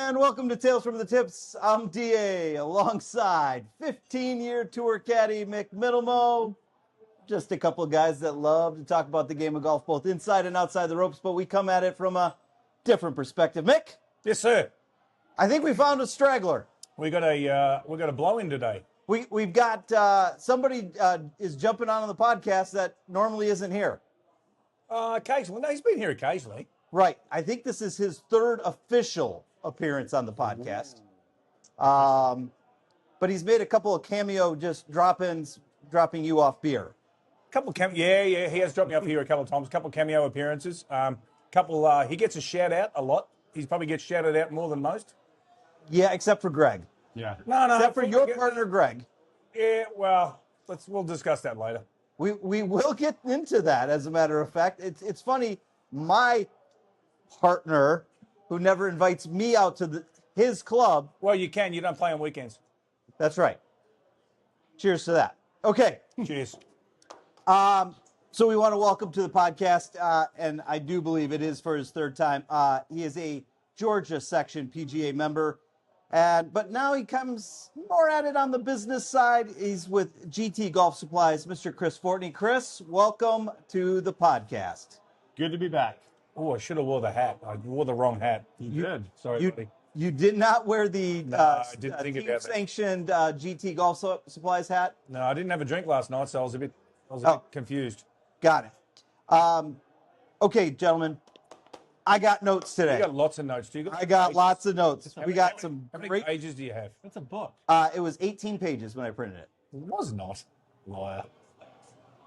And welcome to Tales from the Tips. I'm DA alongside 15-year Tour Caddy Mick Middlemo. Just a couple of guys that love to talk about the game of golf, both inside and outside the ropes, but we come at it from a different perspective. Mick? Yes, sir. I think we found a straggler. We got a blow in today. We've got somebody is jumping on the podcast that normally isn't here. Occasionally. No, he's been here occasionally. Right. I think this is his third official appearance on the podcast. But he's made a couple of cameo just drop-ins, dropping you off beer. Yeah, he has dropped me up here a couple of times. A couple of cameo appearances. He gets a shout out a lot. He probably gets shouted out more than most. Yeah, except for Greg. Yeah. No. Except for your partner, Greg. Yeah, well, we'll discuss that later. We will get into that, as a matter of fact. It's funny, my partner, who never invites me out to his club. Well, you can. You don't play on weekends. That's right. Cheers to that. Okay. Cheers. So we want to welcome to the podcast, and I do believe it is for his third time. He is a Georgia section PGA member, but now he comes more at it on the business side. He's with GT Golf Supplies, Mr. Chris Fortney. Chris, welcome to the podcast. Good to be back. Oh, I should have wore the hat. I wore the wrong hat. You did. Sorry, buddy. You did not wear the team-sanctioned GT Golf Supplies hat? No, I didn't have a drink last night, so I was a bit confused. Got it. Okay, gentlemen, I got notes today. You got lots of notes. Do you? I got lots of notes. How many great pages do you have? It's a book. It was 18 pages when I printed it. It was not. Liar.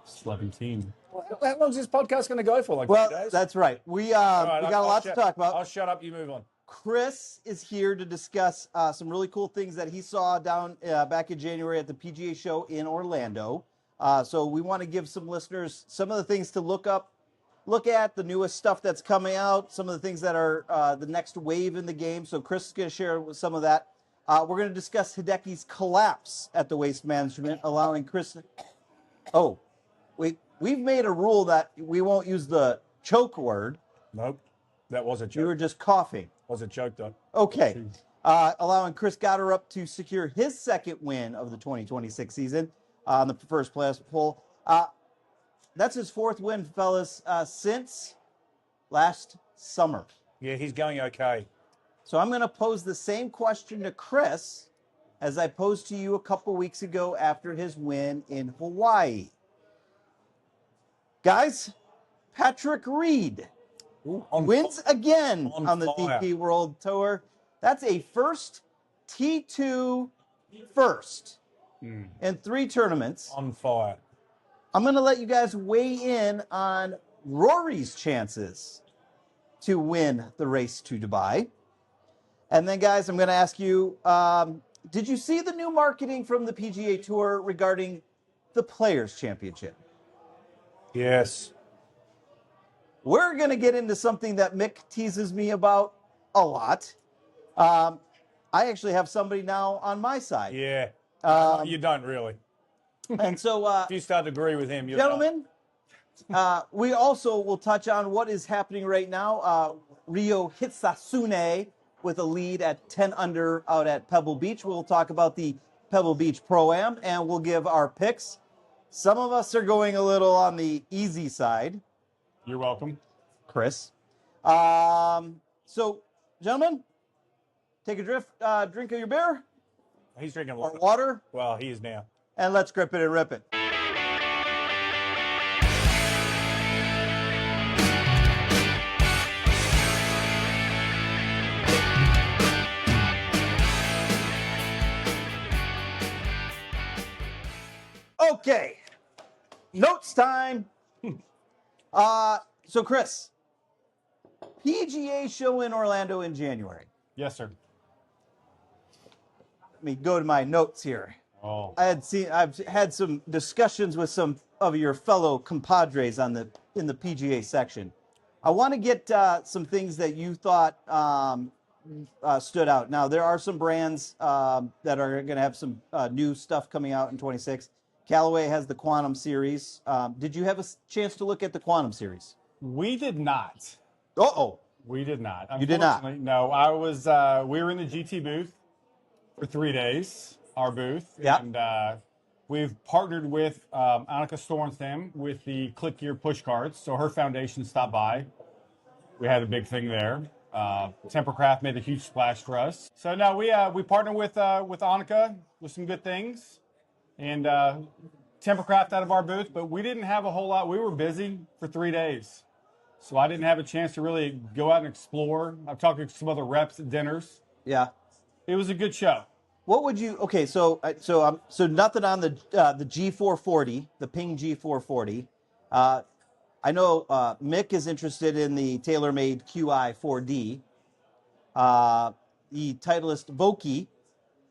17. How long is this podcast going to go for? Like 2 days? That's right. We got a lot to talk about. I'll shut up. You move on. Chris is here to discuss some really cool things that he saw down back in January at the PGA Show in Orlando. So we want to give some listeners some of the things to look at, the newest stuff that's coming out, some of the things that are the next wave in the game. So Chris is going to share some of that. We're going to discuss Hideki's collapse at the Waste Management, allowing Chris. Oh, we've made a rule that we won't use the choke word. Nope, that was a joke. You were just coughing. Was a joke, though. Okay. Allowing Chris Gotterup to secure his second win of the 2026 season on the first place hole. That's his fourth win, fellas, since last summer. Yeah, he's going okay. So I'm going to pose the same question to Chris as I posed to you a couple weeks ago after his win in Hawaii. Guys, Patrick Reed wins again on the DP World Tour. That's a first T2 first in 3 tournaments. On fire. I'm going to let you guys weigh in on Rory's chances to win the race to Dubai. And then, guys, I'm going to ask you, did you see the new marketing from the PGA Tour regarding the Players' Championship? Yes. We're going to get into something that Mick teases me about a lot. I actually have somebody now on my side. Yeah. You don't really. And so, if you start to agree with him, gentlemen, we also will touch on what is happening right now. Ryo Hitsasune with a lead at 10 under out at Pebble Beach. We'll talk about the Pebble Beach Pro-Am, and we'll give our picks. Some of us are going a little on the easy side. You're welcome. Chris. So, gentlemen, take a drink of your beer. He's drinking or water. Well, he is now. And let's grip it and rip it. Okay, notes time. So Chris, PGA Show in Orlando in January. Yes, sir. Let me go to my notes here. Oh. I've had some discussions with some of your fellow compadres in the PGA section. I want to get some things that you thought stood out. Now, there are some brands that are going to have some new stuff coming out in 26. Callaway has the Quantum Series. Did you have a chance to look at the Quantum Series? We did not. Uh-oh. We did not. You did not? Unfortunately, no. I was. We were in the GT booth for 3 days. Our booth. Yeah. And we've partnered with Annika Stornstam with the Click Gear push cards. So her foundation stopped by. We had a big thing there. Tempercraft made a huge splash for us. So no, we partnered with Annika with some good things, and Tempercraft out of our booth. But we didn't have a whole lot. We were busy for 3 days. So I didn't have a chance to really go out and explore. I've talked to some other reps at dinners. Yeah. It was a good show. What would you? Okay, so nothing on the G440, the Ping G440. I know Mick is interested in the TaylorMade QI 4D. The Titleist Vokey,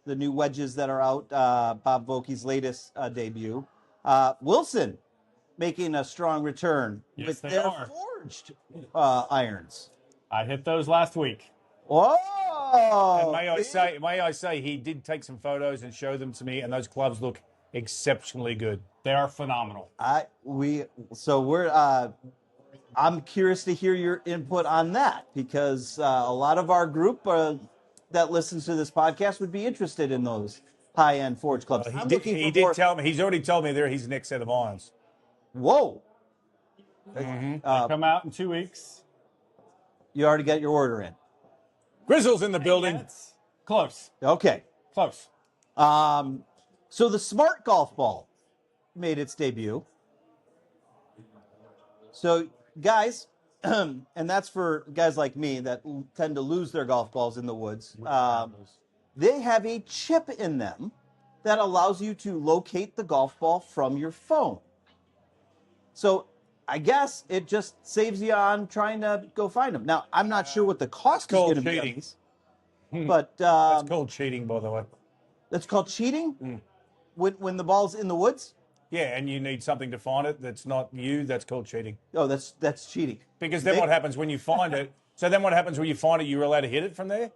the new wedges that are out, Bob Vokey's latest debut. Wilson making a strong return Yes, with they their are. forged irons. I hit those last week. Oh! And may I say, he did take some photos and show them to me, and those clubs look exceptionally good. They are phenomenal. I'm curious to hear your input on that, because a lot of our group that listens to this podcast would be interested in those high-end forged clubs. He did tell me. He's already told me they're his next set of irons. Whoa! They come out in 2 weeks. You already got your order in. Grizzle's in the building. It's close. Okay. Close. So the Smart Golf Ball made its debut. So, guys, and that's for guys like me that tend to lose their golf balls in the woods. They have a chip in them that allows you to locate the golf ball from your phone. So I guess it just saves you on trying to go find them. Now, I'm not sure what the cost is going to be on these, but That's called cheating, by the way. that's called cheating when the ball's in the woods. Yeah, and you need something to find it that's not you. That's called cheating. Oh, that's cheating. Because then what happens when you find it? So then what happens when you find it? You're allowed to hit it from there?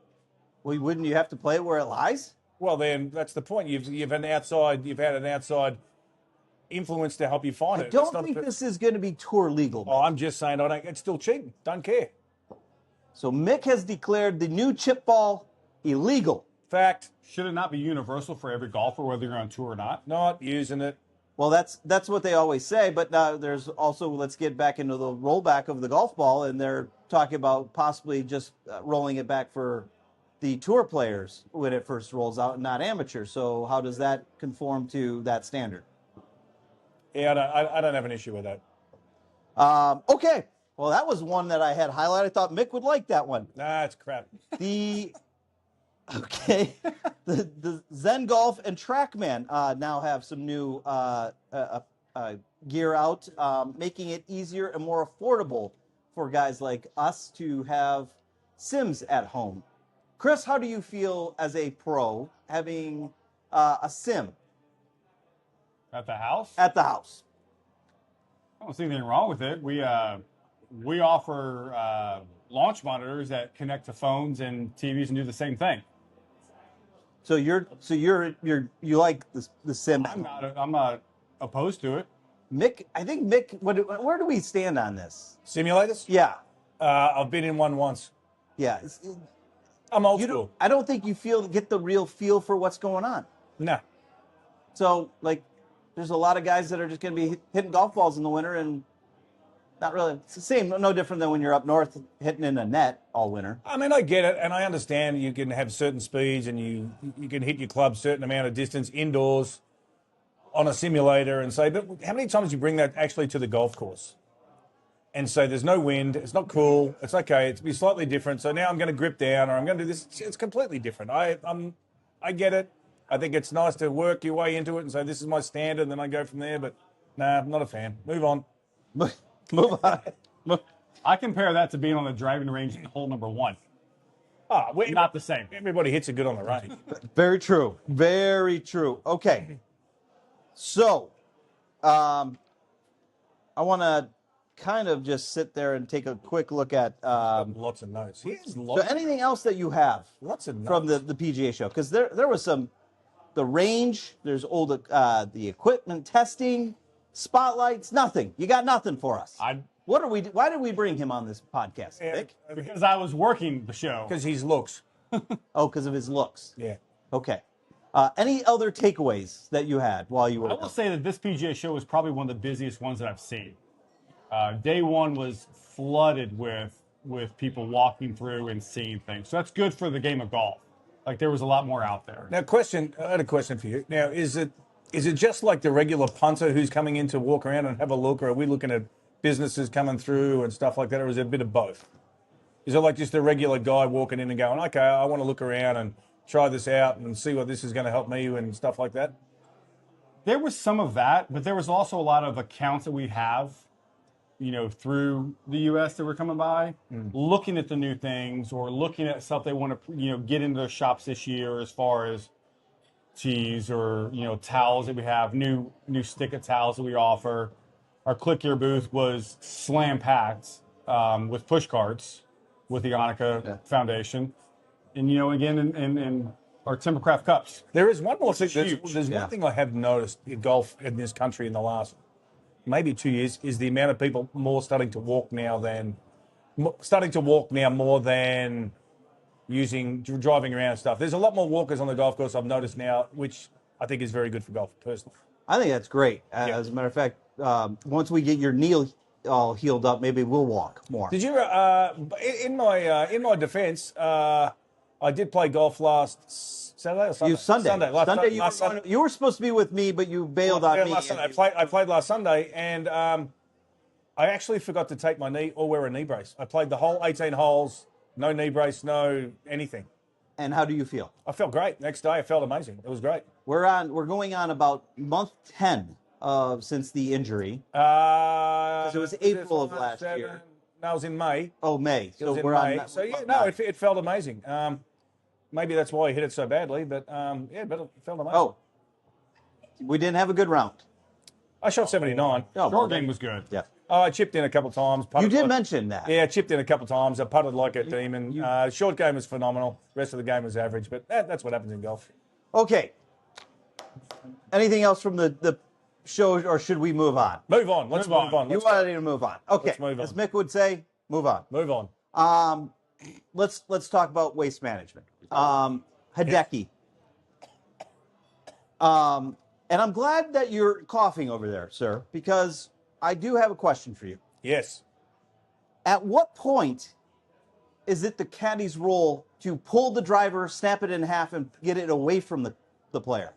Well, wouldn't you have to play it where it lies? Well, then that's the point. You've had an outside influence to help you find it. I don't think this is going to be tour legal. Oh, I'm just saying, it's still cheating. Don't care. So Mick has declared the new chip ball illegal. Fact, Should it not be universal for every golfer, whether you're on tour or not? not using it. Well, that's what they always say, but now there's also, let's get back into the rollback of the golf ball, and they're talking about possibly just rolling it back for the tour players when it first rolls out and not amateurs. So how does that conform to that standard? Yeah, I don't have an issue with that. Okay. Well, that was one that I had highlighted. I thought Mick would like that one. Nah, it's crap. The Zen Golf and TrackMan now have some new gear out, making it easier and more affordable for guys like us to have sims at home. Chris, how do you feel as a pro having a sim At the house? at the house? I don't see anything wrong with it. We offer launch monitors that connect to phones and TVs and do the same thing. So you like the sim? I'm not opposed to it. Mick, I think Mick. Where do we stand on this? Simulators? Yeah, I've been in one once. yeah. I'm old school. I don't think you get the real feel for what's going on. No. So, there's a lot of guys that are just going to be hitting golf balls in the winter and not really. It's the same, no different than when you're up north hitting in a net all winter. I mean, I get it, and I understand you can have certain speeds and you can hit your club certain amount of distance indoors on a simulator and say, but how many times do you bring that actually to the golf course? And say, there's no wind, it's not cool, it's okay, it's be slightly different. So now I'm going to grip down or I'm going to do this. It's completely different. I get it. I think it's nice to work your way into it and say, this is my standard, and then I go from there. But nah, I'm not a fan. Move on. Move on. I compare that to being on the driving range in hole number 1. Not the same. Everybody hits it good on the range. Very true. Very true. Okay. So, I want to kind of just sit there and take a quick look at. Lots of notes. So anything else that you have Lots of notes. from the PGA Show? Because there was the range. There's the equipment testing, spotlights. Nothing. You got nothing for us. Why did we bring him on this podcast, Nick? Because I was working the show. Because his looks. Oh, because of his looks. Yeah. Okay. Any other takeaways that you had while you were? I will say that this PGA Show was probably one of the busiest ones that I've seen. Day one was flooded with people walking through and seeing things. So that's good for the game of golf. Like, there was a lot more out there. Now, I had a question for you. Now, is it just like the regular punter who's coming in to walk around and have a look, or are we looking at businesses coming through and stuff like that, or is it a bit of both? Is it like just a regular guy walking in and going, okay, I want to look around and try this out and see what this is going to help me and stuff like that? There was some of that, but there was also a lot of accounts that we have, through the U.S. that were coming by, looking at the new things or looking at stuff they want to, get into their shops this year as far as tees or, towels that we have, new stick of towels that we offer. Our Click Here booth was slam packed with push carts with the Annika Foundation. And, again, in our Timbercraft cups. There is one more thing. There's Yeah. one thing I have noticed in golf in this country in the last maybe 2 years is the amount of people starting to walk now more than driving around and stuff. There's a lot more walkers on the golf course I've noticed now, which I think is very good for golf personally. I think that's great. As a matter of fact, once we get your knee all healed up, maybe we'll walk more. Did you? In my defence, I did play golf last Saturday or Sunday. Sunday. You were supposed to be with me, but you bailed on me. Last Sunday. I played last Sunday, and I actually forgot to take my knee or wear a knee brace. I played the whole 18 holes, no knee brace, no anything. And how do you feel? I felt great. Next day, I felt amazing. It was great. We're going on about month 10 since the injury. Because it was April of last year. No, it was in May. Oh, May. It was in May. So yeah, no, it felt amazing. Maybe that's why he hit it so badly, but but it felt amazing. Oh, we didn't have a good round. I shot 79. Oh, Short game was good. Yeah. I chipped in a couple of times. You did mention that. Yeah, I chipped in a couple of times. I putted like a demon. Short game was phenomenal. The rest of the game was average, but that's what happens in golf. Okay. Anything else from the show, or should we move on? Move on. Let's move on. You wanted to move on. Okay. Let's move on. As Mick would say, move on. Move on. Let's talk about waste management. Hideki. And I'm glad that you're coughing over there, sir, because I do have a question for you. Yes. At what point is it the caddy's role to pull the driver, snap it in half, and get it away from the player?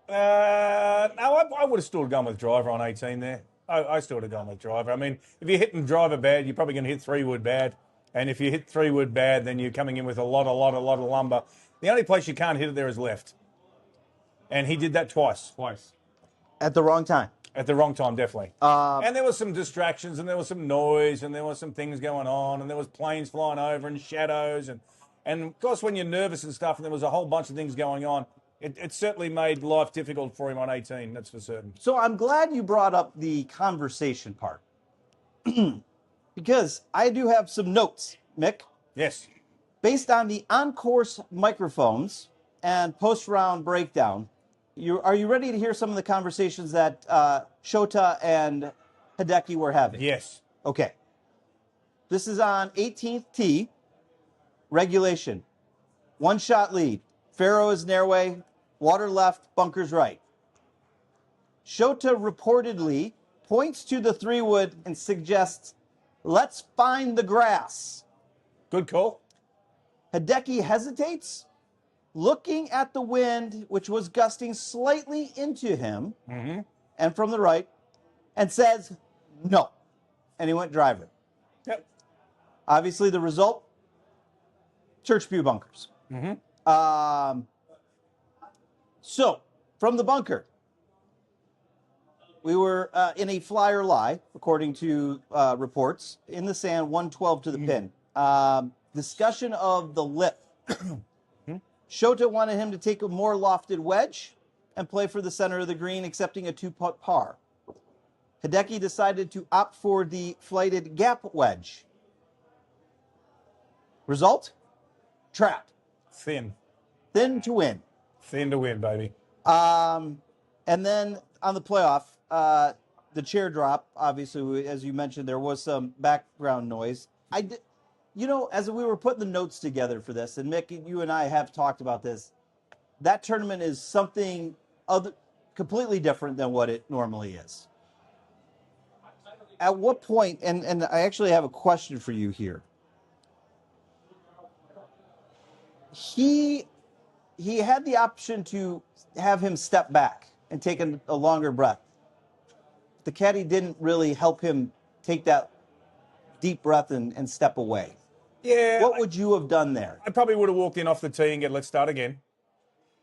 No, I would have still gone with driver on 18 there. I still would have gone with driver. I mean, if you're hitting driver bad, you're probably going to hit 3-wood bad. And if you hit 3-wood bad, then you're coming in with a lot of lumber. The only place you can't hit it there is left. And he did that twice. At the wrong time. At the wrong time, definitely. And there was some distractions, and there was some noise, and there was some things going on, and there was planes flying over and shadows. And of course, when you're nervous and stuff, and there was a whole bunch of things going on, it certainly made life difficult for him on 18, that's for certain. So I'm glad you brought up the conversation part. Because I do have some notes, Mick. Yes. Based on the on-course microphones and post-round breakdown, are you ready to hear some of the conversations that Shota and Hideki were having? Yes. Okay. This is on 18th tee, regulation. 1-shot lead. Faro is Nairway, water left, bunkers right. Shota reportedly points to the 3-wood and suggests, let's find the grass. Good call. Hideki hesitates, looking at the wind, which was gusting slightly into him and from the right, and says, no. And he went driver. Yep. Obviously, the result, church pew bunkers. So, from the bunker, we were in a flyer lie, according to reports, in the sand, 112 to the pin. Discussion of the lip. Shota wanted him to take a more lofted wedge and play for the center of the green, accepting a 2-putt par. Hideki decided to opt for the flighted gap wedge. Result? Trapped. Thin to win. Thin to win, baby. And then on the playoff, the chair drop, obviously, as you mentioned, there was some background noise. I did, as we were putting the notes together for this, and Mick, you and I have talked about this. That tournament is something completely different than what it normally is. At what point, and I actually have a question for you here. He had the option to have him step back and take a longer breath. The caddy didn't really help him take that deep breath and step away. Yeah. What would you have done there? I probably would have walked in off the tee and get, let's start again.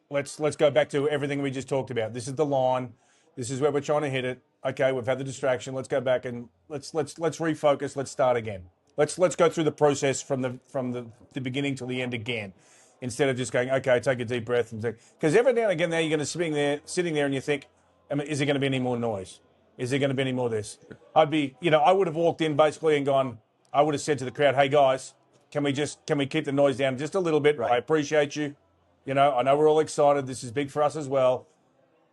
Let's go back to everything we just talked about. This is the line. This is where we're trying to hit it. Okay, we've had the distraction. Let's go back and let's refocus. Let's start again. Let's go through the process from the beginning till the end again, instead of just going, okay, take a deep breath and because every now and again now you're going to sitting there and you think, is there going to be any more noise? Is there going to be any more of this? I would have walked in basically and gone. I would have said to the crowd, hey guys, can we keep the noise down just a little bit? Right. I appreciate you. I know we're all excited. This is big for us as well.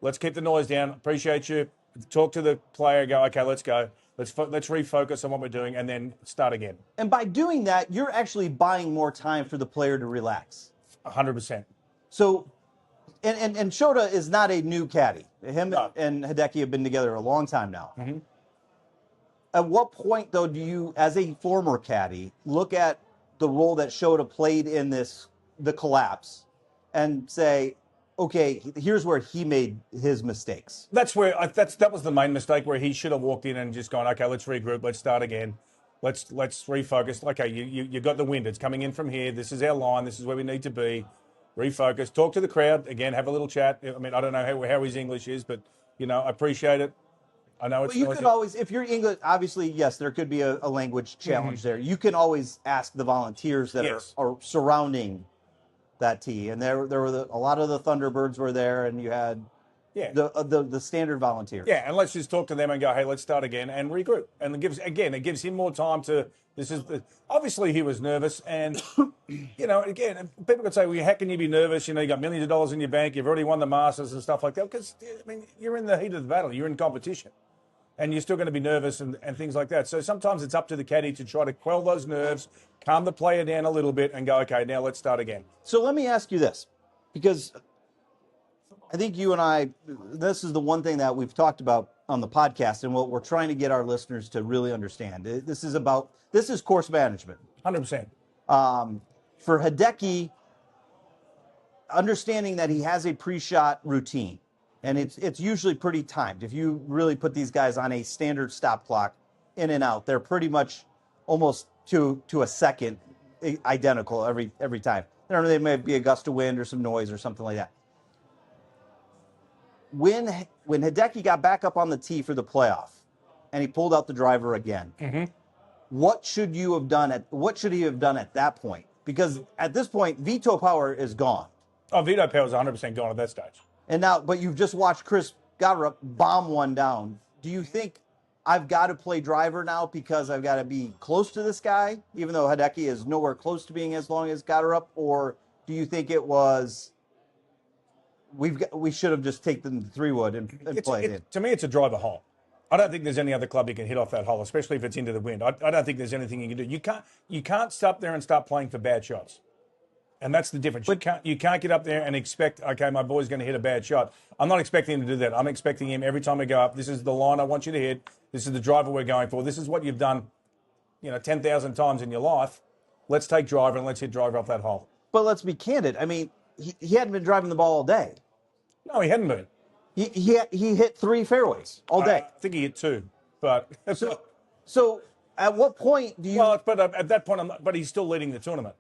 Let's keep the noise down. Appreciate you. Talk to the player. Go, okay, let's go. Let's refocus on what we're doing and then start again. And by doing that, you're actually buying more time for the player to relax. 100%. So, and Shota is not a new caddy. Him and Hideki have been together a long time now. Mm-hmm. At what point, though, do you, as a former caddy, look at the role that Shota played in the collapse and say, okay, here's where he made his mistakes? That's where that was the main mistake, where he should have walked in and just gone, okay, let's regroup, let's start again, let's refocus. Okay, you got the wind. It's coming in from here. This is our line. This is where we need to be. Refocus. Talk to the crowd again. Have a little chat. I mean, I don't know how his English is, but I appreciate it. I know it's. But you could always, if you're English, obviously, yes, there could be a language challenge there. You can always ask the volunteers that are surrounding that tee, and there were a lot of the Thunderbirds were there, and you had the standard volunteers. Yeah, and let's just talk to them and go, hey, let's start again and regroup. And it gives him more time to. Obviously he was nervous, and again, people could say, well, how can you be nervous? You got millions of dollars in your bank, you've already won the Masters and stuff like that. Because you're in the heat of the battle, you're in competition, and you're still going to be nervous and things like that. So sometimes it's up to the caddy to try to quell those nerves, calm the player down a little bit, and go, okay, now let's start again. So let me ask you this, because I think you and I, this is the one thing that we've talked about on the podcast, and what we're trying to get our listeners to really understand. This is course management. 100%. For Hideki, understanding that he has a pre-shot routine, and it's usually pretty timed. If you really put these guys on a standard stop clock, in and out, they're pretty much almost to a second identical every time. There may be a gust of wind or some noise or something like that. When Hideki got back up on the tee for the playoff, and he pulled out the driver again, what should he have done at that point? Because at this point, veto power is gone. Oh, veto power is 100% gone at that stage. And now, but you've just watched Chris Goddard bomb one down. Do you think I've got to play driver now because I've got to be close to this guy, even though Hideki is nowhere close to being as long as Goddard up? Or do you think it was we should have just taken the 3-wood and played it? To me, it's a driver hole. I don't think there's any other club you can hit off that hole, especially if it's into the wind. I don't think there's anything you can do. You can't stop there and start playing for bad shots. And that's the difference. You can't get up there and expect, okay, my boy's going to hit a bad shot. I'm not expecting him to do that. I'm expecting him every time we go up, this is the line I want you to hit. This is the driver we're going for. This is what you've done, 10,000 times in your life. Let's take driver and let's hit driver off that hole. But let's be candid. I mean, he hadn't been driving the ball all day. No, he hadn't been. He hit 3 fairways all day. I think he hit 2, but so at what point do you? Well, but at that point, but he's still leading the tournament,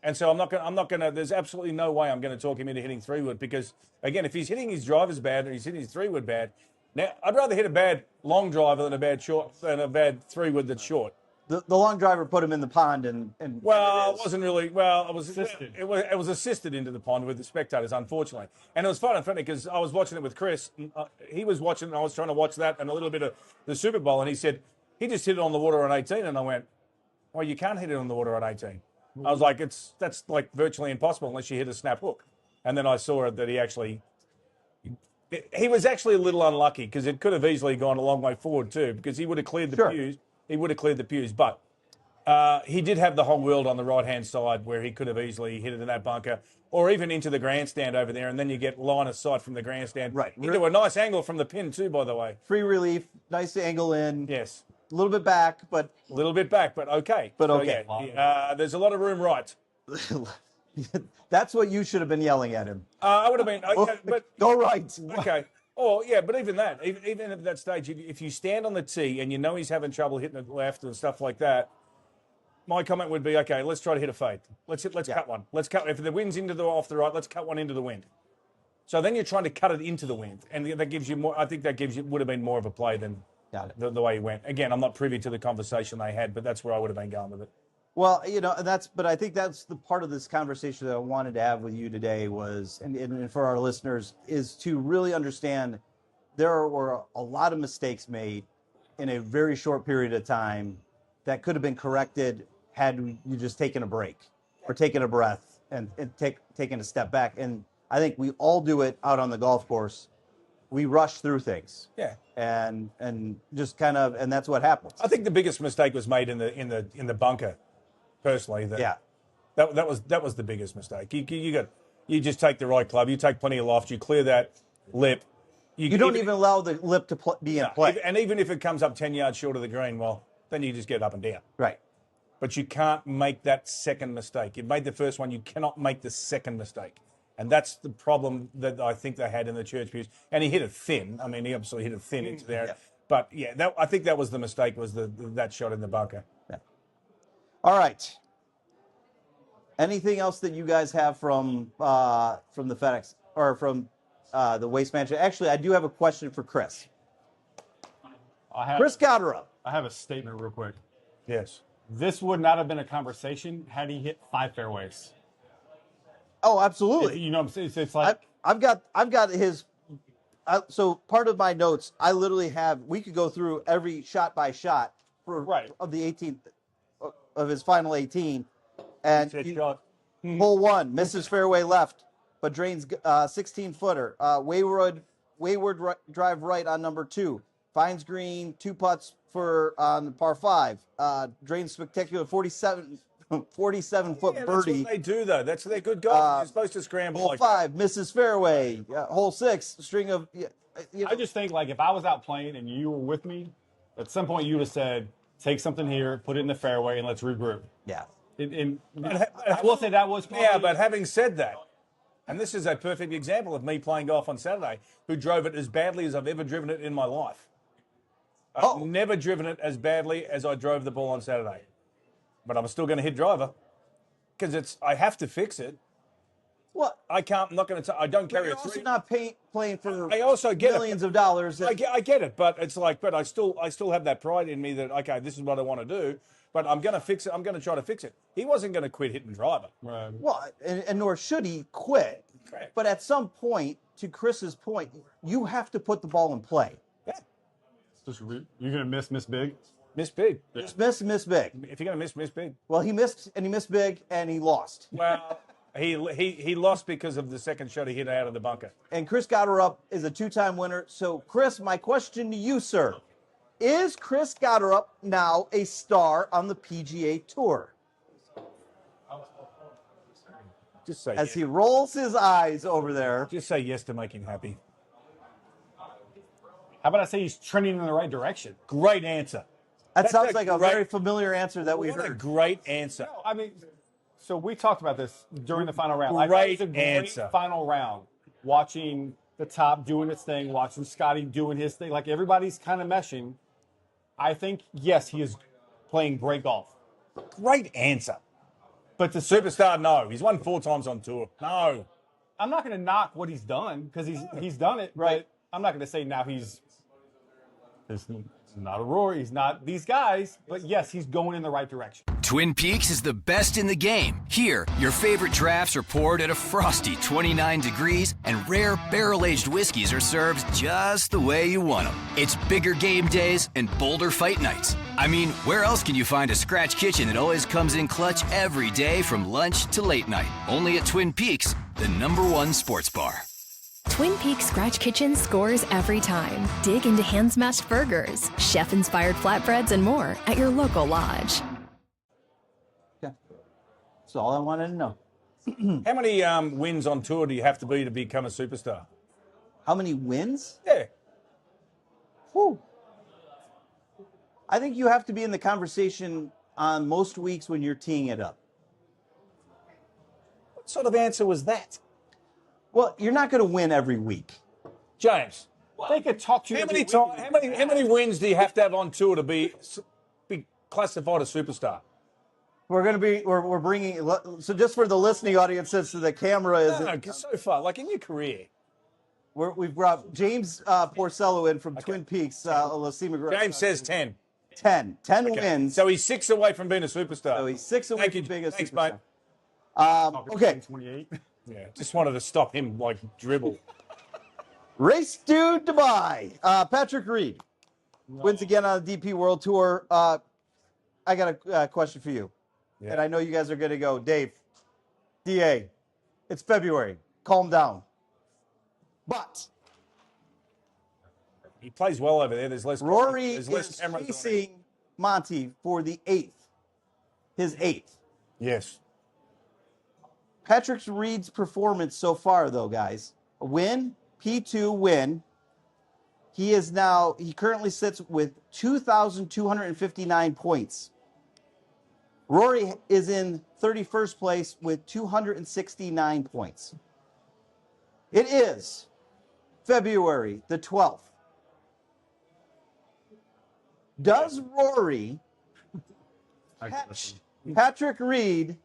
and so I'm not going to. There's absolutely no way I'm going to talk him into hitting 3-wood, because again, if he's hitting his drivers bad or he's hitting his 3-wood bad, now I'd rather hit a bad long driver than a bad 3-wood that's short. The long driver put him in the pond and well, it wasn't really. Well, it was assisted. It was assisted into the pond with the spectators, unfortunately. And it was funny because I was watching it with Chris. He was watching, and I was trying to watch that and a little bit of the Super Bowl. And he said he just hit it on the water on 18, and I went, "Well, you can't hit it on the water on 18." I was like, "That's like virtually impossible unless you hit a snap hook." And then I saw that he actually He was actually a little unlucky because it could have easily gone a long way forward too, because he would have cleared the pews. He would have cleared the pews, but he did have the whole world on the right-hand side where he could have easily hit it in that bunker or even into the grandstand over there, and then you get line of sight from the grandstand. Right. Into a nice angle from the pin too, by the way. Free relief, nice angle in. Yes. A little bit back, but... A little bit back, but okay. But okay. So, yeah, there's a lot of room right. That's what you should have been yelling at him. I would have been, okay, but... Go right. Okay. Oh, yeah, but even that, even at that stage, if you stand on the tee and you know he's having trouble hitting it left and stuff like that, my comment would be, okay, let's try to hit a fade. Let's cut one. Let's cut. If the wind's off the right, let's cut one into the wind. So then you're trying to cut it into the wind, and that gives you more. I think that would have been more of a play than the way he went. Again, I'm not privy to the conversation they had, but that's where I would have been going with it. Well, but I think that's the part of this conversation that I wanted to have with you today was, and for our listeners, is to really understand there were a lot of mistakes made in a very short period of time that could have been corrected had you just taken a break or taken a breath and taken a step back. And I think we all do it out on the golf course. We rush through things. Yeah. And just kind of, and that's what happens. I think the biggest mistake was made in the bunker. Personally, that was the biggest mistake. You just take the right club, you take plenty of loft, you clear that lip. You don't even allow the lip to be in play. And even if it comes up 10 yards short of the green, well, then you just get up and down. Right. But you can't make that second mistake. You made the first one, you cannot make the second mistake. And that's the problem that I think they had in the church pews. And he hit it thin. I mean, he obviously hit it thin into there. Yeah. But yeah, I think that was the mistake, was that shot in the bunker. Yeah. All right. Anything else that you guys have from the FedEx or from the Waste Management? Actually, I do have a question for Chris. Chris Gotterup. I have a statement real quick. Yes. This would not have been a conversation had he hit 5 fairways. Oh, absolutely. You know what I'm saying? It's like I've got his. So part of my notes, I literally have. We could go through every shot by shot of the 18th of his final 18, and hole 1 misses fairway left, but drains 16-footer. Wayward drive right on number 2. Finds green, 2 putts for on par 5. Drains spectacular 47-foot birdie. That's what they do, though. That's their good golf. You're supposed to scramble. Hole 5 misses fairway. Hole 6 string of. I just think, like, if I was out playing and you were with me, at some point you would have said, "Take something here, put it in the fairway, and let's regroup." Yeah. I will say that was probably, yeah. But having said that, and this is a perfect example of me playing golf on Saturday, who drove it as badly as I've ever driven it in my life. I've never driven it as badly as I drove the ball on Saturday. But I'm still going to hit driver because I have to fix it. What? I can't. I'm not going to. I don't carry You're a 3. also not playing for. I also get millions of dollars. I get it, but it's like, but I still have that pride in me that okay, this is what I want to do. But I'm going to fix it. I'm going to try to fix it. He wasn't going to quit hitting driver. Right. Well, and nor should he quit. Correct. But at some point, to Chris's point, you have to put the ball in play. Yeah. You're going to miss big? Miss big. Yeah. Just miss big. If you're going to miss big. Well, he missed big, and he lost. Well, he lost because of the second shot he hit out of the bunker. And Chris Gotterup is a 2-time winner. So, Chris, my question to you, sir, is Chris Gotterup now a star on the PGA Tour? Just say as yes. He rolls his eyes over there. Just say yes to make him happy. How about I say he's trending in the right direction? Great answer. That sounds like a very familiar answer that we heard. A great answer. No, I mean, so we talked about this during the final round. Great it was a answer. Great final round. Watching the top doing its thing, watching Scotty doing his thing. Like, everybody's kind of meshing. I think, yes, he is playing great golf. Great answer. But the superstar, no. He's won 4 times on tour. No. I'm not going to knock what he's done because he's done it. Right. But I'm not going to say now he's not a Rory. He's not these guys. But, yes, he's going in the right direction. Twin Peaks is the best in the game. Here, your favorite drafts are poured at a frosty 29 degrees, and rare barrel-aged whiskeys are served just the way you want them. It's bigger game days and bolder fight nights. I mean, where else can you find a scratch kitchen that always comes in clutch every day from lunch to late night? Only at Twin Peaks, the #1 sports bar. Twin Peaks Scratch Kitchen scores every time. Dig into hand-smashed burgers, chef-inspired flatbreads, and more at your local lodge. Okay. That's all I wanted to know. How many wins on tour do you have to become a superstar? How many wins? Yeah. Whew. I think you have to be in the conversation on most weeks when you're teeing it up. What sort of answer was that? Well, you're not going to win every week. James, They could talk to you. how many wins do you have to have on tour to be classified a superstar? We're bringing, so just for the listening audience, since the camera is, No, so far, like in your career. we've brought James Porcello in from Twin Peaks, James says 10. 10 wins. So he's 6 away from being a superstar. So he's 6 away Thank from you. being a Thanks, superstar. mate. Okay. 28. Yeah, just wanted to stop him like dribble. Race to Dubai. Patrick Reed wins again on the DP World Tour. I got a question for you. Yeah. And I know you guys are going to go, Dave, DA, it's February. Calm down. But He plays well over there. There's less. Rory there's less is cameras on him. chasing Monty for the 8th. His 8th. Yes. Patrick Reed's performance so far, though, guys, a win, P2 win. He currently sits with 2,259 points. Rory is in 31st place with 269 points. It is February the 12th. Does Rory catch Patrick Reed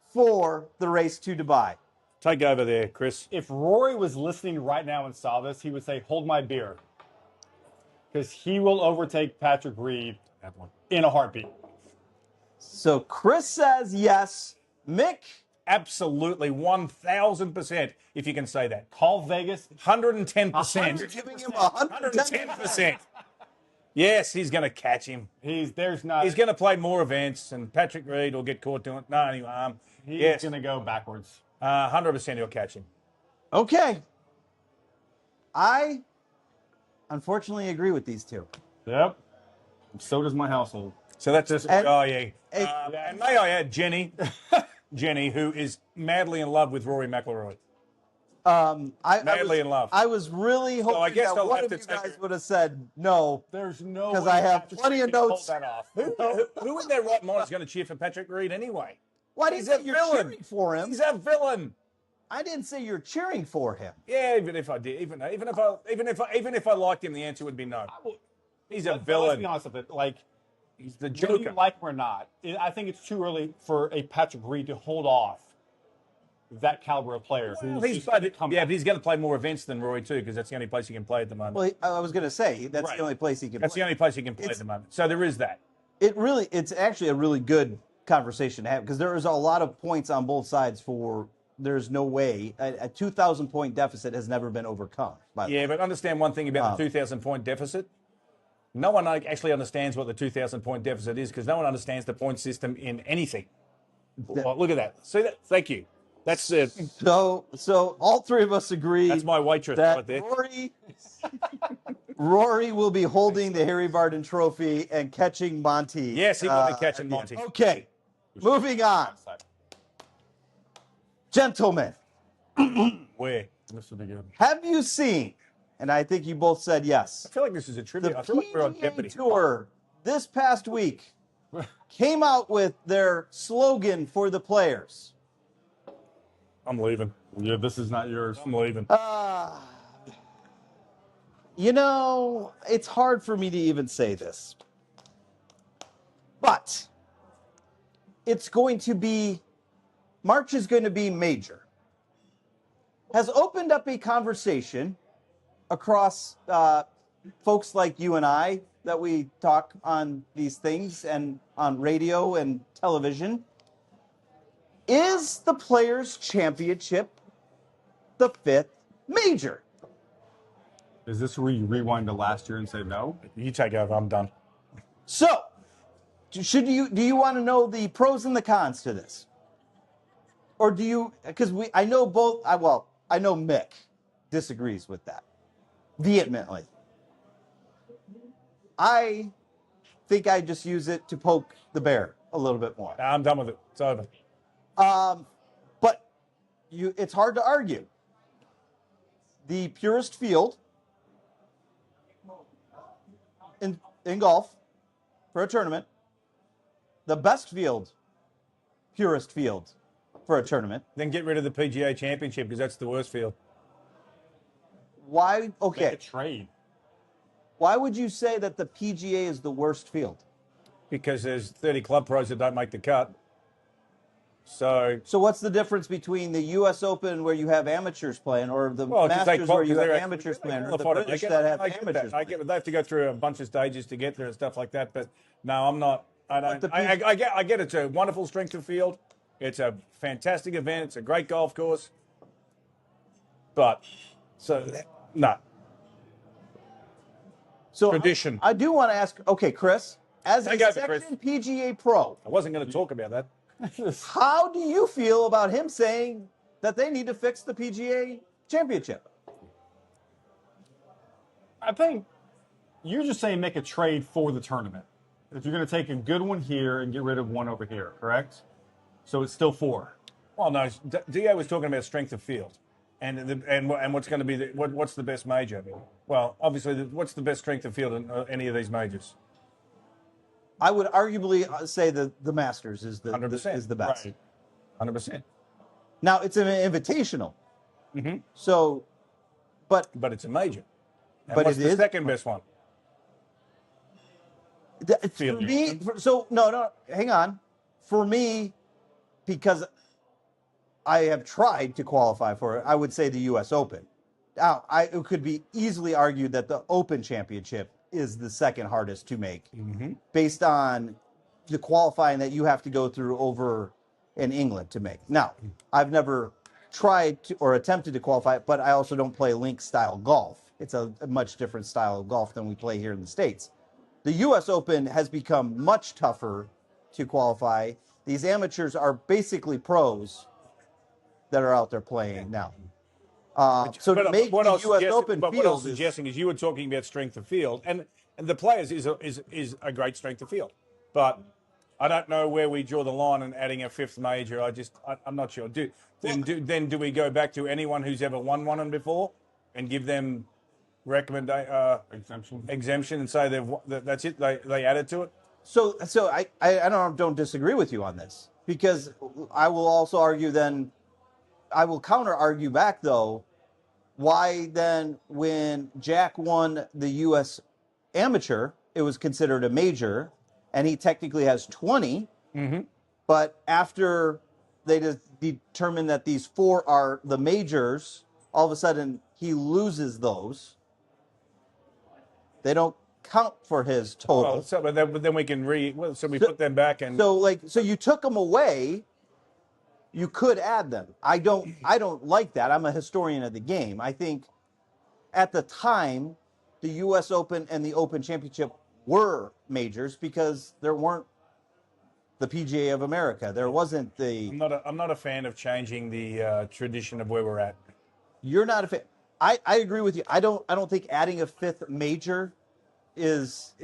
for the race to Dubai? Take over there, Chris. If Rory was listening right now and saw this, he would say, "Hold my beer," because he will overtake Patrick Reed in a heartbeat. So Chris says yes. Mick? Absolutely, 1,000%, if you can say that. Call Vegas. 110%. You're giving him 110%. 110%. Yes, he's going to catch him. He's He's going to play more events, and Patrick Reed will get caught doing it. No, anyway, He's going to go backwards. 100% he'll catch him. Okay. I unfortunately agree with these two. Yep. So does my household. So that's just, And- and may I add, Jenny, who is madly in love with Rory McIlroy. Madly in love. I was really hoping I guess that I'll one have of to you take guys her. would have said no. There's no 'Cause way I have Patrick plenty of Reed can pull notes. that off. Who in their right mind is going to cheer for Patrick Reed anyway? Why didn't He's you a say you're villain. cheering for him? He's a villain. I didn't say you're cheering for him. Yeah, even if I did, even if I liked him, the answer would be no. He's a Let's villain. be honest with it. Like, He's the whether Joker. you like him or not, I think it's too early for a Patrick Reed to hold off that caliber of player. Well, who's just gonna come but back. he's going to play more events than Roy too, because that's the only place he can play at the moment. Well, I was going to say that's Right. the only place he can That's play. the only place he can play at the moment. So there is that. It's actually a really good conversation to have because there is a lot of points on both sides for there's no way a 2,000 point deficit has never been overcome. By the way. Yeah, but understand one thing about the 2,000 point deficit. No one actually understands what the 2,000 point deficit is because no one understands the point system in anything. Well, look at that. See that? Thank you. That's it. So all three of us agree That's my waitress that right there. Rory will be holding the Harry Barden Trophy and catching Monty. Yes, he will be catching Monty. Okay, moving on. Gentlemen, Where? This would be good. have you seen, and I think you both said yes, I feel like this is a tribute. the I feel like we're on PGA Jeopardy. Tour this past week came out with their slogan for the players. I'm leaving. Yeah, this is not yours. I'm leaving. You know, it's hard for me to even say this, but it's going to be, March is going to be major. Has opened up a conversation across folks like you and I that we talk on these things and on radio and television. Is the Players' Championship the fifth major? Is this where you rewind to last year and say no? You take over. I'm done. So, do you want to know the pros and the cons to this? Or do you, because I know both, I know Mick. disagrees with that vehemently. I think I just use it to poke the bear a little bit more. I'm done with it. It's over. But it's hard to argue. The purest field in golf for a tournament, the best field, purest field for a tournament. Then get rid of the PGA Championship because that's the worst field. Why? Okay. Make a trade. Why would you say that the PGA is the worst field? Because there's 30 club pros that don't make the cut. So what's the difference between the U.S. Open where you have amateurs playing or the Masters where you have amateurs playing or the British that have amateurs I get it. They have to go through a bunch of stages to get there and stuff like that. But no, I'm not. I get it's a wonderful strength of field. It's a fantastic event. It's a great golf course. But no. So tradition. I do want to ask, okay, Chris, as a second PGA pro, I wasn't going to talk about that. How do you feel about him saying that they need to fix the PGA Championship? I think you're just saying make a trade for the tournament. If you're going to take a good one here and get rid of one over here, correct? So it's still 4. Well, no, DA was talking about strength of field, and what's going to be what's the best major? Well, obviously, what's the best strength of field in any of these majors? I would arguably say that the Masters is the 100%. Is the best. Right. 100%. Now it's an invitational. Mm-hmm. So, but it's a major. And but what's it the is second best one? For me, no, hang on. For me, because I have tried to qualify for it, I would say the U.S. Open. Now, it could be easily argued that the Open Championship is the second hardest to make based on the qualifying that you have to go through over in England to make. Now, I've never tried to or attempted to qualify, but I also don't play link style golf. It's a much different style of golf than we play here in the States. The U.S. Open has become much tougher to qualify. These amateurs are basically pros that are out there playing now. So to make the U.S. Open but field, what I was suggesting is you were talking about strength of field, and the players is a great strength of field, but I don't know where we draw the line in adding a 5th major. I'm not sure. Do we go back to anyone who's ever won one before and give them exemption and say that's it? They added to it. So I don't disagree with you on this, because I will also argue then. I will counter argue back though. Why then, when Jack won the U.S. Amateur, it was considered a major, and he technically has 20. But after they determined that these 4 are the majors, all of a sudden he loses those. They don't count for his total. Well, but then we can put them back and so you took them away. You could add them. I don't like that. I'm a historian of the game. I think at the time, the U.S. Open and the Open Championship were majors because there weren't the PGA of America. There wasn't the. I'm not a fan of changing the tradition of where we're at. You're not a fan. I agree with you. I don't think adding a 5th major is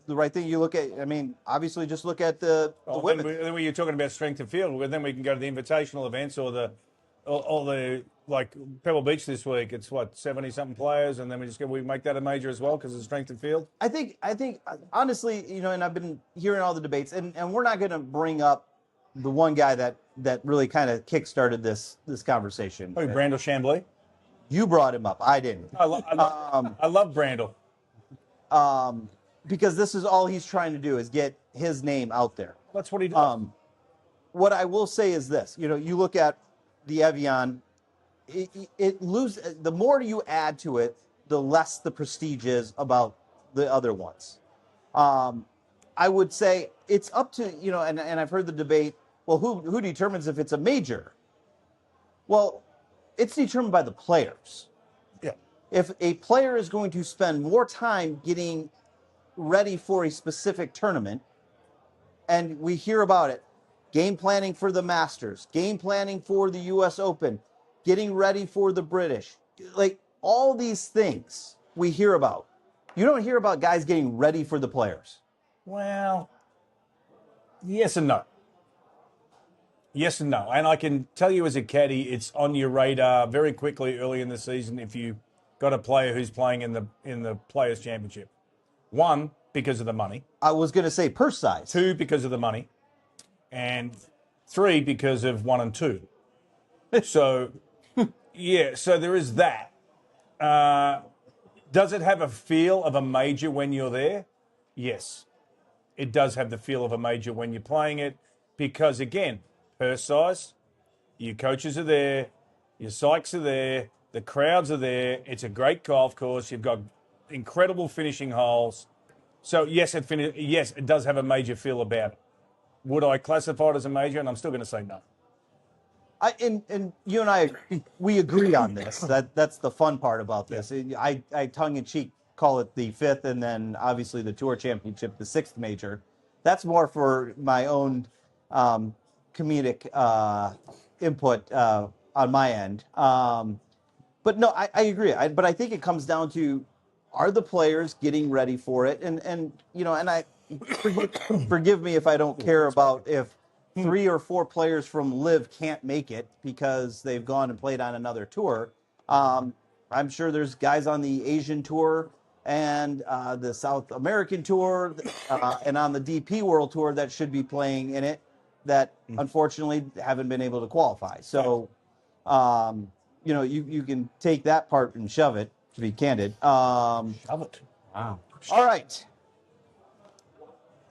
the right thing. You look at, I mean, obviously just look at the women. Then when you're talking about strength of field, well, then we can go to the invitational events or the like Pebble Beach this week. It's 70-something players, and then we make that a major as well because of strength of field. I think honestly, and I've been hearing all the debates, and we're not going to bring up the one guy that really kind of kick-started this conversation. Oh, Brandel Chambly. You brought him up. I didn't. I love Brandel. Because this is all he's trying to do is get his name out there. That's what he does. What I will say is this: you look at the Evian, it loses. The more you add to it, the less the prestige is about the other ones. I would say it's up to and I've heard the debate. Well, who determines if it's a major? Well, it's determined by the players. Yeah. If a player is going to spend more time getting ready for a specific tournament, and we hear about it, game planning for the Masters, game planning for the U.S. Open, getting ready for the British, like all these things we hear about. You don't hear about guys getting ready for the players. Well, yes and no. Yes and no. And I can tell you as a caddy, it's on your radar very quickly early in the season if you got a player who's playing in the Players' Championship. 1, because of the money. I was going to say purse size. 2, because of the money. And 3, because of 1 and 2. So, yeah, so there is that. Does it have a feel of a major when you're there? Yes. It does have the feel of a major when you're playing it because, again, purse size, your coaches are there, your psychs are there, the crowds are there. It's a great golf course. You've got incredible finishing holes. So, yes, it does have a major feel about it. Would I classify it as a major? And I'm still going to say no. And you and I, we agree on this. That's the fun part about this. I tongue-in-cheek call it the 5th, and then obviously the Tour Championship, the 6th major. That's more for my own comedic input on my end. But no, I agree. But I think it comes down to, are the players getting ready for it? And you know, and I forgive me if I don't care about if 3 or 4 players from LIV can't make it because they've gone and played on another tour. I'm sure there's guys on the Asian tour and the South American tour and on the DP World Tour that should be playing in it that unfortunately haven't been able to qualify. So, you know, you can take that part and shove it, to be candid. Shove it. Wow. All right.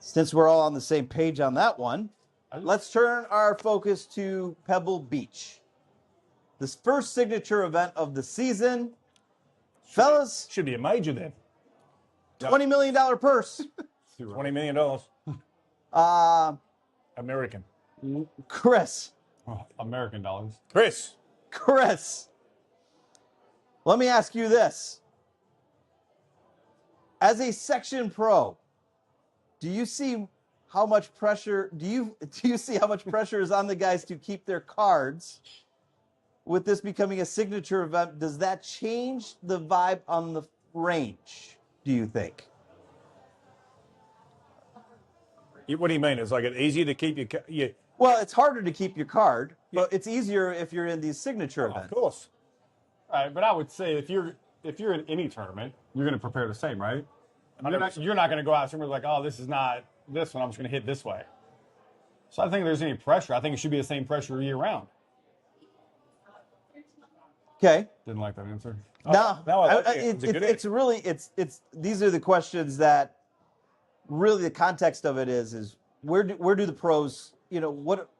Since we're all on the same page on that one, let's turn our focus to Pebble Beach. This first signature event of the season. Fellas, Should be a major then. $20 million purse. $20 million. American. Chris, Oh, American dollars. Chris. let me ask you this. As a section pro, do you see how much pressure see how much pressure is on the guys to keep their cards with this becoming a signature event? Does that change the vibe on the range, do you think? What do you mean? It's like it's easier to keep your Well, it's harder to keep your card, but it's easier if you're in these signature events. Of course. All right, but I would say if you're in any tournament, you're going to prepare the same, right? You're not going to go out somewhere like, oh, this is not this one. I'm just going to hit this way. So I don't think there's any pressure. I think it should be the same pressure year round. Okay. Didn't like that answer. No, no, I like it. It's a good it's really these are the questions that really the context of it is where do the pros, you know, what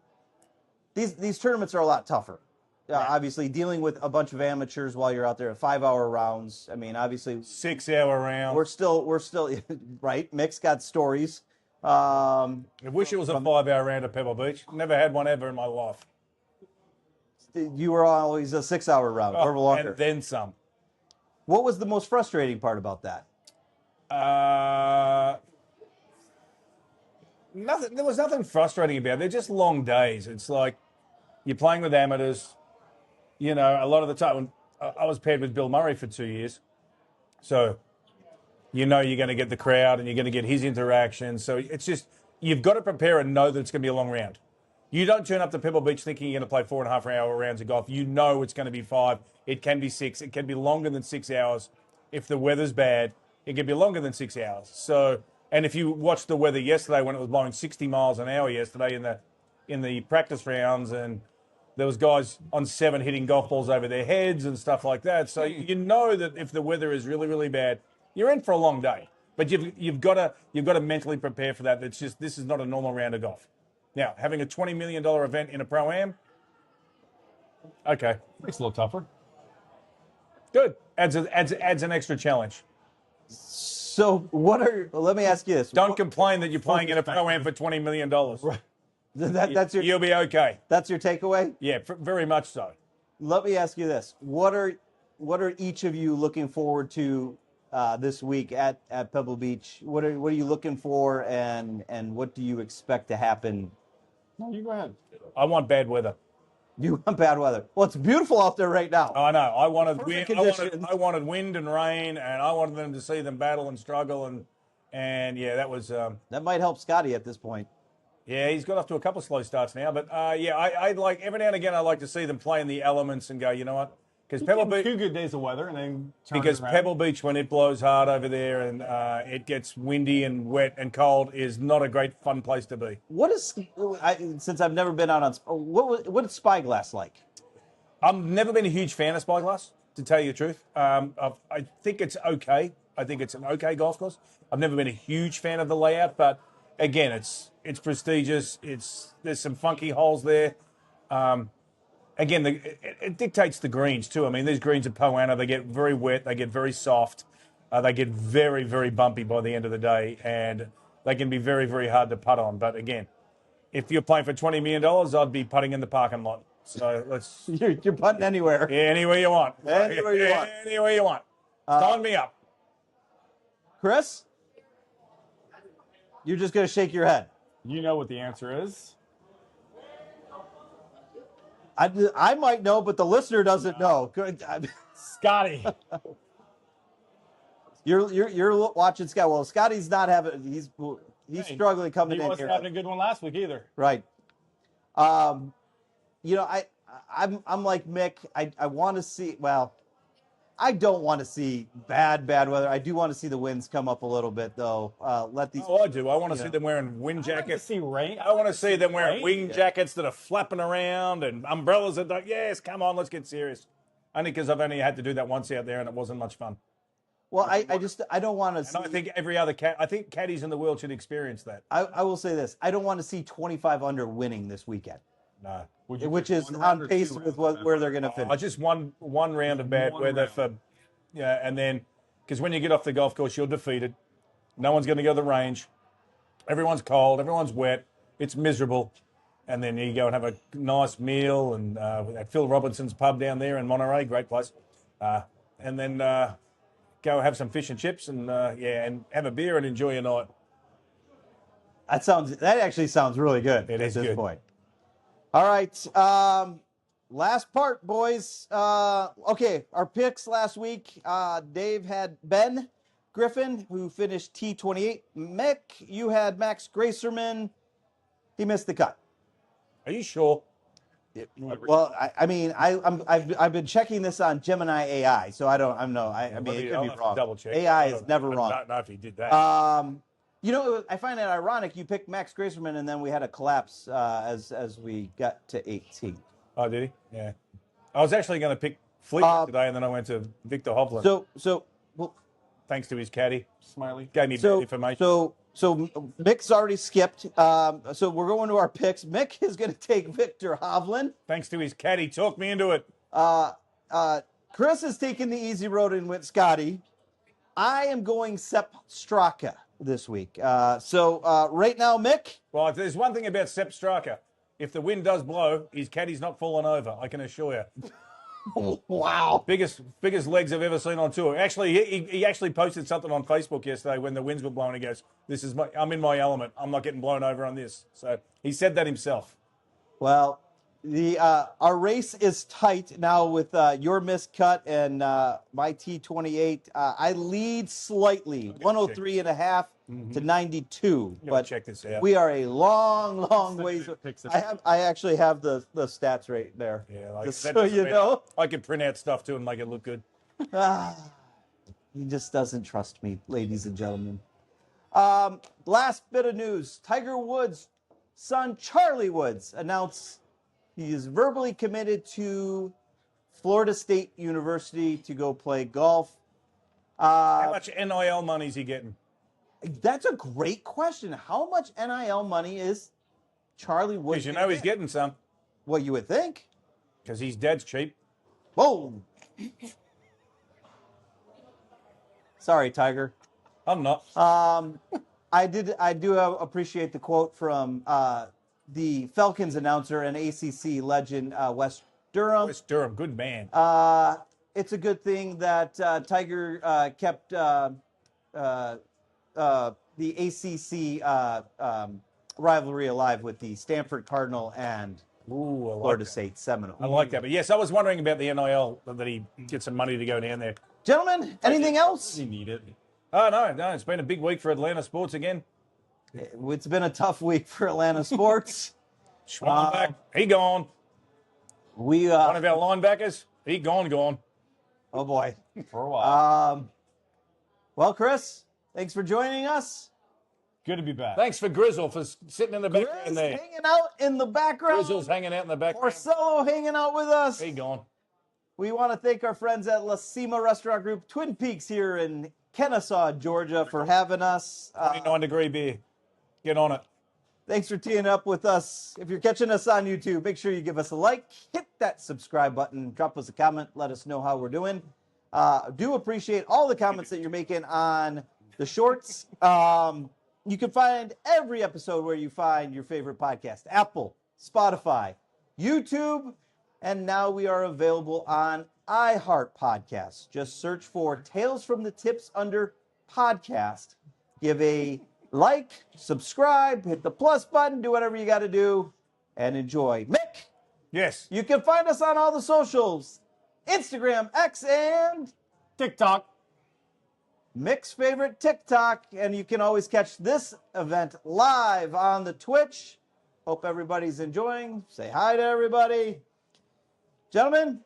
these tournaments are a lot tougher. Right. Obviously dealing with a bunch of amateurs while you're out there at 5-hour rounds. I mean, obviously 6-hour round. we're still right. Mick's got stories. I wish it was a 5-hour round at Pebble Beach. Never had one ever in my life. You were always a 6-hour round or longer. And then some. What was the most frustrating part about that? Nothing. There was nothing frustrating about it. They're just long days. It's like you're playing with amateurs. You know, a lot of the time when I was paired with Bill Murray for 2 years, so you know you're going to get the crowd and you're going to get his interaction. So it's just you've got to prepare and know that it's going to be a long round. You don't turn up to Pebble Beach thinking you're going to play 4.5-hour rounds of golf. You know it's going to be 5. It can be 6. It can be longer than 6 hours. If the weather's bad, it can be longer than 6 hours. So, and if you watched the weather yesterday when it was blowing 60 miles an hour yesterday in the practice rounds, and there was guys on 7 hitting golf balls over their heads and stuff like that. So you know that if the weather is really, really bad, you're in for a long day. But you've got to mentally prepare for that. It's just this is not a normal round of golf. Now, having a $20 million event in a Pro-Am, okay. It's a little tougher. Good. Adds an extra challenge. So let me ask you this. Don't complain that you're playing in a Pro-Am for $20 million. Right. You'll be okay. That's your takeaway? Yeah, very much so. Let me ask you this. What are each of you looking forward to this week at Pebble Beach? What are you looking for, and what do you expect to happen? No, you go ahead. I want bad weather. You want bad weather. Well, it's beautiful out there right now. I know. I wanted wind. Conditions. I wanted wind and rain, and I wanted them to see them battle and struggle, and yeah, that was. That might help Scotty at this point. Yeah, he's got off to a couple of slow starts now, but yeah, I like every now and again I like to see them play in the elements and go, you know what? Because Pebble Beach, 2 good days of weather and then turn because it around. Pebble Beach, when it blows hard over there and it gets windy and wet and cold, is not a great fun place to be. What is since I've never been out on what is Spyglass like? I've never been a huge fan of Spyglass, to tell you the truth. I think it's okay. I think it's an okay golf course. I've never been a huge fan of the layout, but again, it's prestigious. There's some funky holes there. Again, it dictates the greens too. I mean, these greens at Poana, they get very wet, they get very soft, they get very, very bumpy by the end of the day, and they can be very, very hard to putt on. But again, if you're playing for $20 million, I'd be putting in the parking lot. So let's. You're putting anywhere. Yeah, anywhere you want. Anywhere you want. Anywhere you want. Sign me up. Chris, you're just gonna shake your head. You know what the answer is. I might know, but the listener doesn't know. Good. Scotty. You're watching Scott. Well, Scotty's not having. He's struggling coming He in wasn't here. having a good one last week either. Right. You know, I'm like Mick. I want to see. Well, I don't want to see bad weather. I do want to see the winds come up a little bit, though. Let these. Oh, I do. I want to see them wearing wind jackets. See rain. I want to see them wearing Rain? wing jackets that are flapping around and umbrellas that like, yes, come on, let's get serious. Only because I've only had to do that once out there and it wasn't much fun. Well, I don't want to see. And I think I think caddies in the world should experience that. I will say this. I don't want to see 25 under winning this weekend, No. which is on pace with where they're going to finish. I just one round of bad weather for, yeah, and then because when you get off the golf course, you're defeated. No one's going to go to the range. Everyone's cold. Everyone's wet. It's miserable. And then you go and have a nice meal and at Phil Robinson's pub down there in Monterey, great place. And then go have some fish and chips and and have a beer and enjoy your night. That actually sounds really good It at is this good. point. All right. Last part, boys. Okay, our picks last week. Dave had Ben Griffin, who finished T28. Mick, you had Max Gracerman. He missed the cut. Are you sure? Well, I've been checking this on Gemini AI, so I mean, it could be wrong. Double check. AI is never wrong. I don't know if he did that. You know, I find it ironic. You picked Max Gracerman, and then we had a collapse as we got to 18. Oh, did he? Yeah. I was actually going to pick Fleetwood today, and then I went to Victor Hovland. Well, Thanks to his caddy. Smiley. Gave me bad information. So Mick's already skipped. So we're going to our picks. Mick is going to take Victor Hovland. Thanks to his caddy. Talk me into it. Chris is taking the easy road and went Scotty. I am going Sepp Straka this week. So right now, Mick. Well, if there's one thing about Sepp Straka. If the wind does blow, his caddy's not falling over, I can assure you. Wow. Biggest legs I've ever seen on tour. Actually, he actually posted something on Facebook yesterday when the winds were blowing. He goes, I'm in my element. I'm not getting blown over on this. So he said that himself. Well, our race is tight now with your missed cut and my T28. I lead slightly, 103.5 to 92. But check this out. we are a long ways. I actually have the stats right there. Yeah, like Just that so doesn't you mean- know. I can print out stuff too and make it look good. He just doesn't trust me, ladies and gentlemen. Last bit of news. Tiger Woods' son, Charlie Woods, announced he is verbally committed to Florida State University to go play golf. How much NIL money is he getting? That's a great question. How much NIL money is Charlie Woods? Because you know he's getting some. What you would think. Because his dad's cheap. Whoa. Sorry, Tiger. I'm not. I do appreciate the quote from the Falcons announcer and ACC legend Wes Durham. Wes Durham, good man. It's a good thing that Tiger kept the ACC rivalry alive with the Stanford Cardinal and Ooh, I Florida like that. State Seminole. I like that. But yes, I was wondering about the NIL, that he gets some money to go down there. Gentlemen, anything else? You need it. Oh, no. It's been a big week for Atlanta sports again. It's been a tough week for Atlanta sports. Schwanback, he gone. We One of our linebackers, he gone. oh boy. For a while. Well, Chris, thanks for joining us. Good to be back. Thanks for Grizzle for sitting in the Chris background there. hanging out in the background. Grizzle's hanging out in the background. Porcello hanging out with us. He gone. We want to thank our friends at La Cima Restaurant Group, Twin Peaks here in Kennesaw, Georgia, for having us. 29-degree beer. Get on it. Thanks for teeing up with us. If you're catching us on YouTube, make sure you give us a like, hit that subscribe button, drop us a comment, let us know how we're doing. Do appreciate all the comments that you're making on the shorts. You can find every episode where you find your favorite podcast: Apple, Spotify, YouTube, and now we are available on iHeart Podcasts. Just search for Tales from the Tips under podcast. Give a like, subscribe, hit the plus button, do whatever you got to do, and enjoy. Mick, Yes. you can find us on all the socials: Instagram, X, and TikTok. Mick's favorite TikTok. And you can always catch this event live on the Twitch. Hope everybody's enjoying. Say hi to everybody. Gentlemen,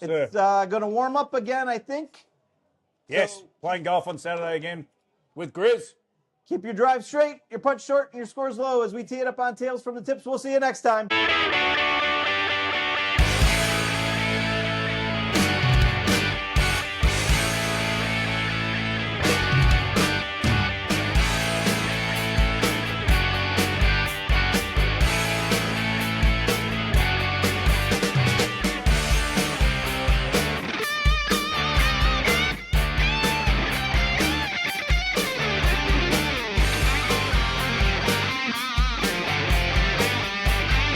it's going to warm up again, I think. Yes. So- Playing golf on Saturday again with Grizz. Keep your drive straight, your putt short, and your scores low as we tee it up on Tales from the Tips. We'll see you next time.